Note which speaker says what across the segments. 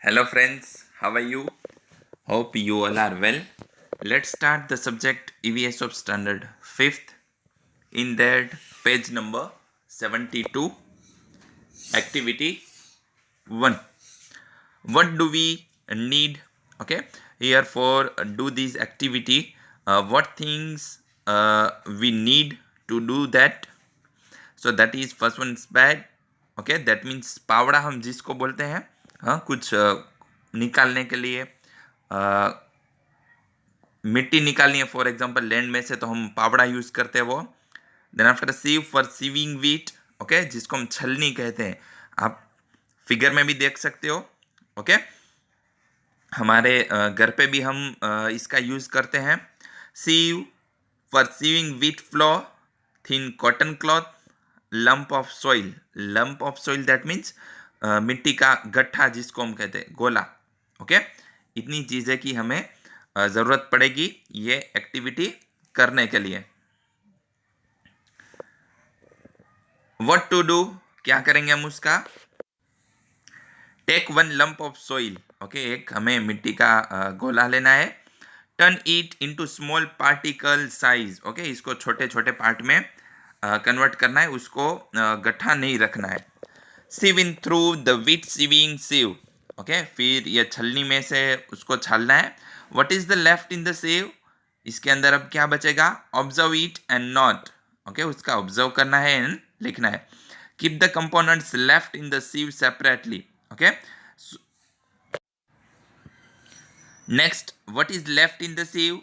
Speaker 1: Hello friends, how are you? Hope you all are well. Let's start the subject EVS of standard 5th. In that page number 72, activity 1. What do we need? Okay, here for do this activity, what things we need to do that. So that is first one is bag. Okay, that means पावड़ा हम जिसको बोलते हैं, हाँ कुछ निकालने के लिए, मिट्टी निकालनी है फॉर एग्जांपल लैंड में से, तो हम पावड़ा यूज करते हैं वो. Then after sieve for sieving wheat. Okay, जिसको हम छलनी कहते हैं. आप फिगर में भी देख सकते हो. ओके, हमारे घर पे भी हम इसका यूज करते हैं. Sieve for sieving wheat flour, thin cotton cloth, lump of soil. Lump of soil that means मिट्टी का गट्ठा जिसको हम कहते हैं, गोला. ओके, इतनी चीजें की हमें जरूरत पड़ेगी ये एक्टिविटी करने के लिए. व्हाट टू डू, क्या करेंगे हम उसका. Take one lump of soil. Okay, एक हमें मिट्टी का गोला लेना है. Turn it into small particle size. Okay, इसको छोटे छोटे पार्ट में कन्वर्ट करना है, उसको गट्ठा नहीं रखना है. Sieve in through the with sieving sieve. Okay, फिर ये छलनी में से उसको छालना है. What is the left in the sieve, इसके अंदर अब क्या बचेगा. Observe it and note. Okay, उसका ऑब्जर्व करना है एंड लिखना है. Keep the components left in the sieve separately. Okay, next what is left in the sieve,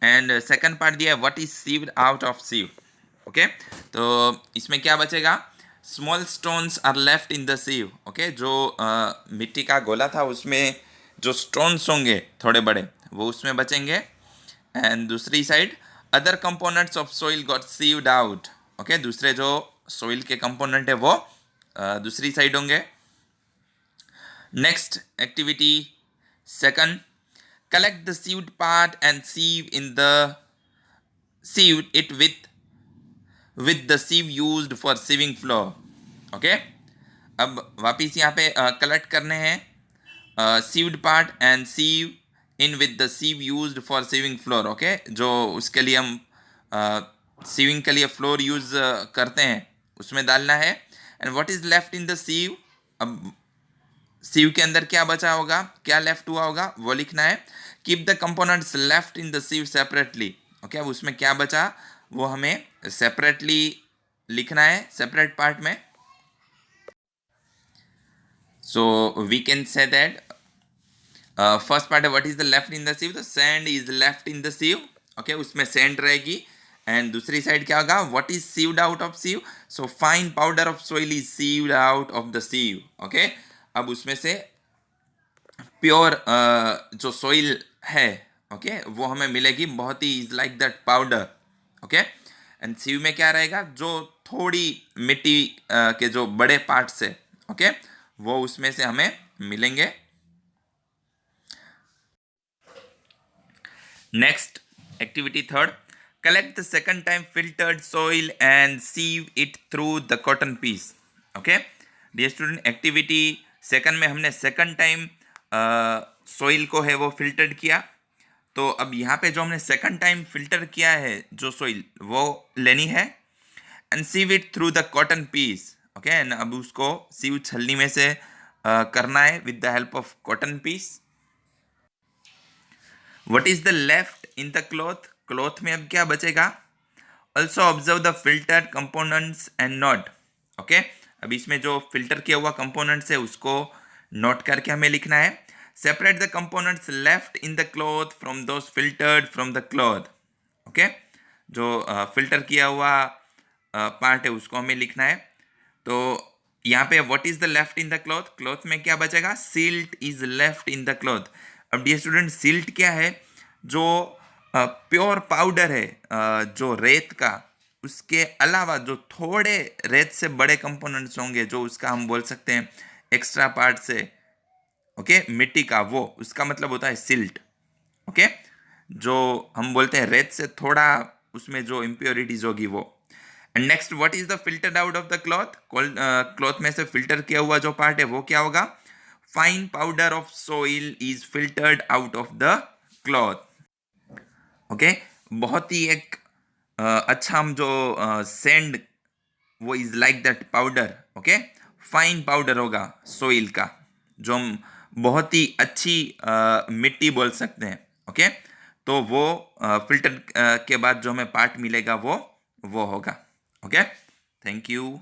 Speaker 1: and second part दिया है what is sieved out of सीव. Okay, तो इसमें क्या बचेगा. Small stones are left in the sieve. Okay, जो मिट्टी का गोला था उसमें जो स्टोन्स होंगे थोड़े बड़े, वो उसमें बचेंगे. एंड दूसरी side other components of soil got sieved out. Okay, दूसरे जो सोइल के कंपोनेंट है वो दूसरी साइड होंगे. Next activity second, collect the sieved part and sieve in the sieve it with the sieve used for sieving flour. Okay, अब वापिस यहाँ पे कलेक्ट करने हैं sieved part and sieve in with the sieve used for sieving flour. Okay, जो उसके लिए हम सीविंग के लिए फ्लोर यूज करते हैं उसमें डालना है. And what is left in the सीव, अब सीव के अंदर क्या बचा होगा, क्या लेफ्ट हुआ होगा वो लिखना है. Keep the components left in the sieve separately. Okay, अब उसमें क्या बचा वो हमें सेपरेटली लिखना है, सेपरेट पार्ट में. So we can say that first part है what is the left in the sieve, the sand is left in the sieve. Okay, उसमें सैंड रहेगी. एंड दूसरी साइड क्या होगा, what is sieved out of sieve, so fine powder of soil is sieved out of the sieve. Okay, अब उसमें से pure जो soil है, ओके, वो हमें मिलेगी, बहुत ही is like that powder. Okay, and sieve में क्या रहेगा, जो थोड़ी मिट्टी के जो बड़े पार्ट्स है, ओके, वो उसमें से हमें मिलेंगे. Next activity third, collect the second time filtered soil and sieve it through the cotton piece. Okay, dear student, activity second में हमने सेकंड टाइम सोइल को है वो फिल्टर्ड किया. तो अब यहाँ पे जो हमने सेकंड टाइम फिल्टर किया है जो सोइल, वो लेनी है and sieve it through the cotton piece. Okay, and अब उसको सीव छलनी में से करना है with the help of cotton piece. What is the left in the cloth, cloth में अब क्या बचेगा. Also observe the filtered components and note. Okay, अब इसमें जो फिल्टर किया हुआ कंपोनेंट्स है उसको नोट करके हमें लिखना है. Separate the components left in the cloth from those filtered from the cloth. Okay, जो फिल्टर किया हुआ पार्ट है उसको हमें लिखना है. तो यहाँ पे what is the left in the cloth, cloth में क्या बचेगा, silt is left in the cloth. अब डियर स्टूडेंट, सिल्ट क्या है, जो प्योर पाउडर है जो रेत का, उसके अलावा जो थोड़े रेत से बड़े कंपोनेंट्स होंगे जो उसका हम बोल सकते हैं एक्स्ट्रा पार्ट से, ओके, मिट्टी का, वो उसका मतलब होता है सिल्ट. ओके, जो हम बोलते हैं रेत से थोड़ा उसमें जो इम्प्योरिटीज होगी वो. And next, what is the filtered out of the cloth, cloth में से फिल्टर किया हुआ जो पार्ट है वो क्या होगा, fine powder of soil is filtered out of the cloth. Okay, बहुत ही एक अच्छा हम जो सैंड वो is like that powder. Okay, fine powder होगा सोइल का, जो हम बहुत ही अच्छी मिट्टी बोल सकते हैं। ओके, तो वो फिल्टर के बाद जो हमें पार्ट मिलेगा वो होगा। Okay, thank you.